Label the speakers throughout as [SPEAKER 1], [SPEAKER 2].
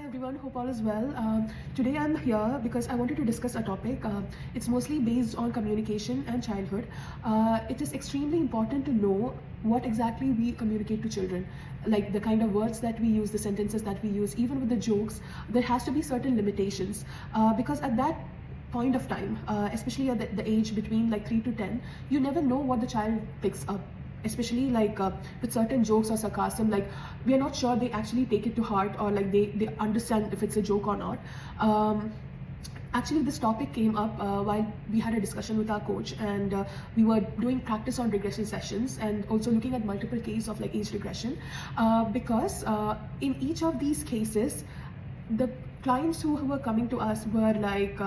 [SPEAKER 1] Hi everyone, hope all is well. Today I'm here because I wanted to discuss a topic. It's mostly based on communication and childhood. It is extremely important to know what exactly we communicate to children, like the kind of words that we use, the sentences that we use, even with the jokes. There has to be certain limitations because at that point of time, especially at the age between like 3 to 10, you never know what the child picks up, especially with certain jokes or sarcasm. Like, we are not sure they actually take it to heart, or like they understand if it's a joke or not. Actually, this topic came up while we had a discussion with our coach, and we were doing practice on regression sessions and also looking at multiple cases of like age regression, because in each of these cases, the clients who were coming to us were like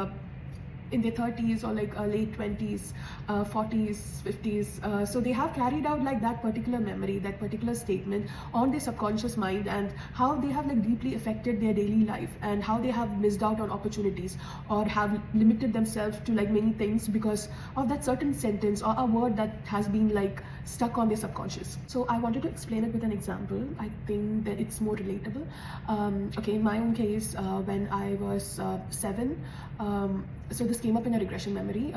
[SPEAKER 1] in their 30s or like late 20s, 40s, 50s. So they have carried out like that particular memory, that particular statement on their subconscious mind, and how they have like deeply affected their daily life, and how they have missed out on opportunities or have limited themselves to like many things because of that certain sentence or a word that has been like stuck on their subconscious. So I wanted to explain it with an example. I think that it's more relatable. Okay, in my own case, when I was 7, so this came up in a regression memory.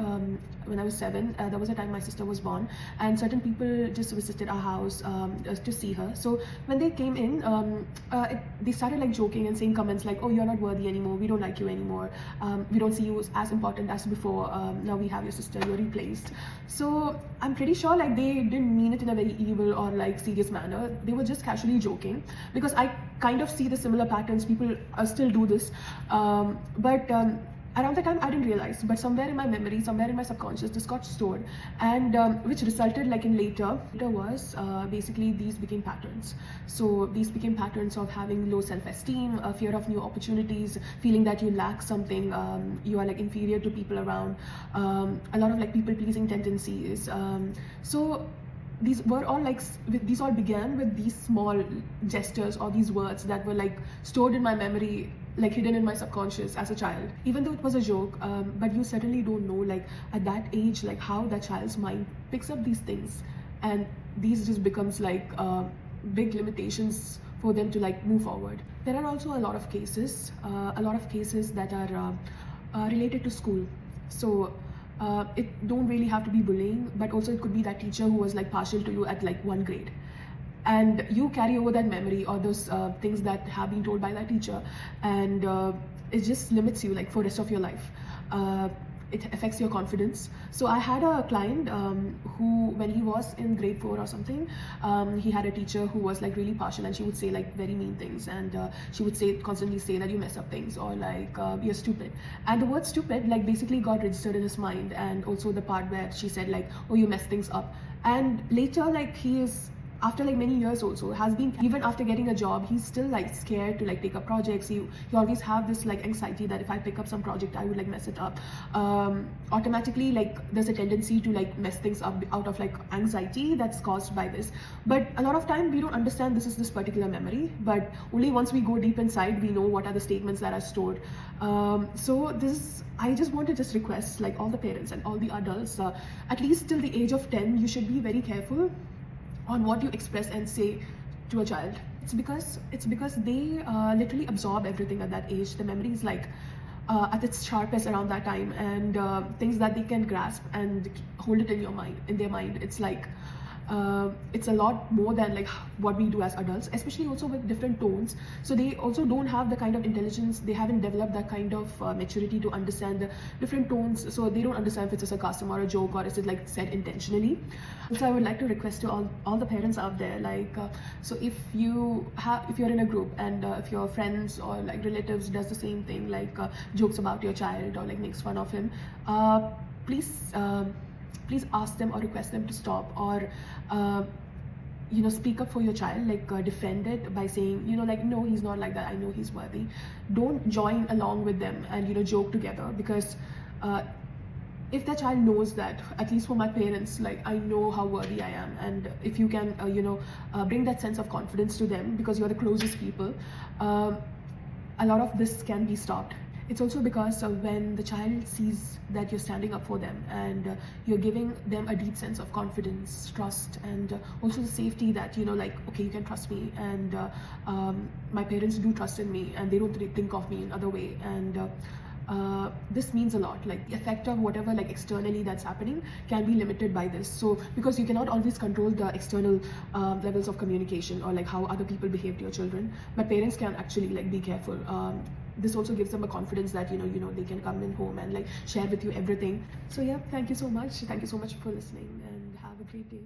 [SPEAKER 1] When I was 7, there was a time my sister was born, and certain people just visited our house to see her. So when they came in, they started like joking and saying comments like, "Oh, you're not worthy anymore. We don't like you anymore. We don't see you as important as before. Now we have your sister. You're replaced." So I'm pretty sure like they didn't mean it in a very evil or like serious manner. They were just casually joking, because I kind of see the similar patterns. People still do this, but around the time I didn't realize, but somewhere in my memory, somewhere in my subconscious, this got stored, and which resulted like in later was basically these became patterns. So these became patterns of having low self-esteem, fear of new opportunities, feeling that you lack something, you are like inferior to people around, a lot of like people-pleasing tendencies. So these were all like these all began with these small gestures or these words that were like stored in my memory, like hidden in my subconscious as a child. Even though it was a joke, but you certainly don't know like at that age like how that child's mind picks up these things, and these just becomes like big limitations for them to like move forward. There are also a lot of cases that are related to school. So it don't really have to be bullying, but also it could be that teacher who was like partial to you at like 1 grade, and you carry over that memory or those things that have been told by that teacher, and it just limits you like for rest of your life. It affects your confidence. So I had a client who, when he was in grade 4 or something, he had a teacher who was like really partial, and she would say like very mean things, and she would constantly say that you mess up things, or like you're stupid. And the word stupid like basically got registered in his mind, and also the part where she said like, "Oh, you mess things up." And later, like, he is, after like many years also, has been, even after getting a job, he's still like scared to like take up projects. He always have this like anxiety that if I pick up some project I would like mess it up. Automatically, like, there's a tendency to like mess things up out of like anxiety that's caused by this. But a lot of time we don't understand this is this particular memory, but only once we go deep inside we know what are the statements that are stored. So this, I just want to just request like all the parents and all the adults, at least till the age of 10, you should be very careful on what you express and say to a child. It's because they literally absorb everything at that age. The memory is like at its sharpest around that time, and things that they can grasp and hold it in their mind. It's like it's a lot more than like what we do as adults, especially also with different tones. So they also don't have the kind of intelligence, they haven't developed that kind of maturity to understand the different tones. So they don't understand if it's a sarcasm or a joke, or is it like said intentionally. So I would like to request to all the parents out there, like, so if you're in a group, and if your friends or like relatives does the same thing, like jokes about your child or like makes fun of him, please ask them or request them to stop, or speak up for your child, like defend it by saying, like, no, he's not like that, I know he's worthy. Don't join along with them and joke together, because if the child knows that, at least for my parents, like, I know how worthy I am, and if you can bring that sense of confidence to them, because you're the closest people, a lot of this can be stopped. It's also because when the child sees that you're standing up for them and you're giving them a deep sense of confidence, trust, and also the safety that, like, okay, you can trust me, and my parents do trust in me, and they don't really think of me in other way, and this means a lot. Like, the effect of whatever like externally that's happening can be limited by this. So because you cannot always control the external levels of communication or like how other people behave to your children, but parents can actually like be careful. This also gives them a confidence that they can come in home and like share with you everything. So yeah, thank you so much for listening, and have a great day.